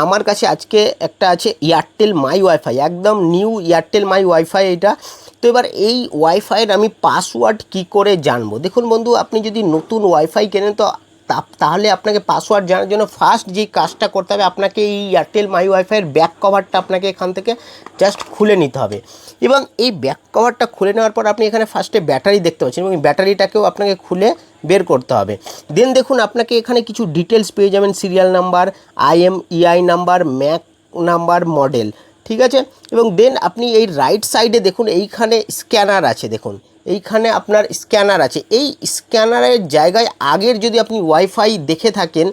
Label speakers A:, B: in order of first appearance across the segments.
A: আমার কাছে আজকে একটা আছে এয়ারটেল মাই ওয়াইফাই, একদম নিউ এয়ারটেল মাই ওয়াইফাই এটা। তো এবার এই ওয়াইফাইয়ের আমি পাসওয়ার্ড কি করে জানবো? দেখুন বন্ধু, আপনি যদি নতুন ওয়াইফাই কেনেন তো তাহলে আপনাকে পাসওয়ার্ড জানার জন্য ফার্স্ট যেই কাজটা করতে হবে, আপনাকে এই এয়ারটেল মাই ওয়াইফাইয়ের ব্যাক কভারটা আপনাকে এখান থেকে জাস্ট খুলে নিতে হবে। এবং এই ব্যাক কভারটা খুলে নেওয়ার পর আপনি এখানে ফার্স্টে ব্যাটারি দেখতে পাচ্ছেন, এবং ব্যাটারিটাকেও আপনাকে খুলে বের করতে হবে। দেন দেখুন, আপনাকে এখানে কিছু ডিটেলস পেয়ে যাবেন, serial number, IMEI number, Mac number, model, ঠিক আছে। এবং দেন আপনি এই রাইট সাইডে দেখুন এইখানে স্ক্যানার আছে, দেখুন এইখানে আপনার স্ক্যানার আছে। এই স্ক্যানারের জায়গায় আগের যদি আপনি ওয়াইফাই দেখে থাকেন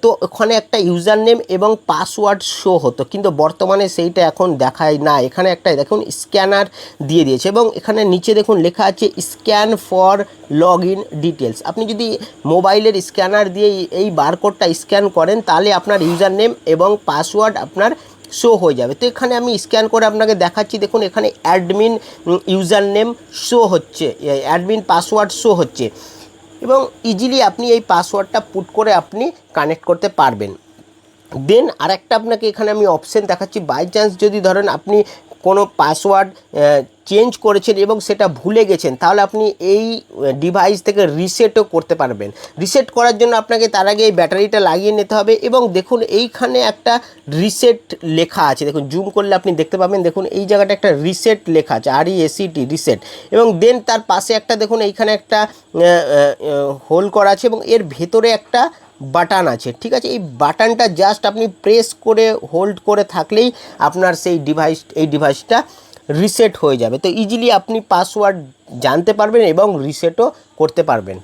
A: তো ওখানে একটা ইউজার নেম এবং পাসওয়ার্ড শো হতো, কিন্তু বর্তমানে সেইটা এখন দেখায় না। এখানে একটা দেখুন স্ক্যানার দিয়ে দিয়েছে, এবং এখানে নিচে দেখুন লেখা আছে scan for log in details. আপনি যদি মোবাইলের স্ক্যানার দিয়ে এই বারকোডটা স্ক্যান করেন তাহলে আপনার ইউজার নেম এবং পাসওয়ার্ড আপনার শো হয়ে যাবে। তো এখানে আমি স্ক্যান করে আপনাকে দেখাচ্ছি, দেখুন এখানে অ্যাডমিন ইউজার নেম শো হচ্ছে, অ্যাডমিন পাসওয়ার্ড শো হচ্ছে, এবং ইজিলি আপনি এই পাসওয়ার্ডটা পুট করে আপনি কানেক্ট করতে পারবেন। দেন আরেকটা আপনাকে এখানে আমি অপশান দেখাচ্ছি, বাই চান্স যদি ধরেন আপনি কোনো পাসওয়ার্ড চেঞ্জ করেছেন এবং সেটা ভুলে গেছেন, তাহলে আপনি এই ডিভাইস থেকে রিসেটও করতে পারবেন। রিসেট করার জন্য আপনাকে তার আগে এই ব্যাটারিটা লাগিয়ে নিতে হবে, এবং দেখুন এইখানে একটা রিসেট লেখা আছে, দেখুন জুম করলে আপনি দেখতে পাবেন, দেখুন এই জায়গাটা একটা রিসেট লেখা আছে, RESET রিসেট। এবং দেন তার পাশে একটা দেখুন এইখানে একটা হোল করা আছে, এবং এর ভেতরে একটা বাটন আছে, ঠিক আছে। এই বাটনটা জাস্ট আপনি প্রেস করে হোল্ড করে থাকলেই আপনার সেই ডিভাইসটা রিসেট হয়ে যাবে। তো ইজিলি আপনি পাসওয়ার্ড জানতে পারবেন এবং রিসেটও করতে পারবেন।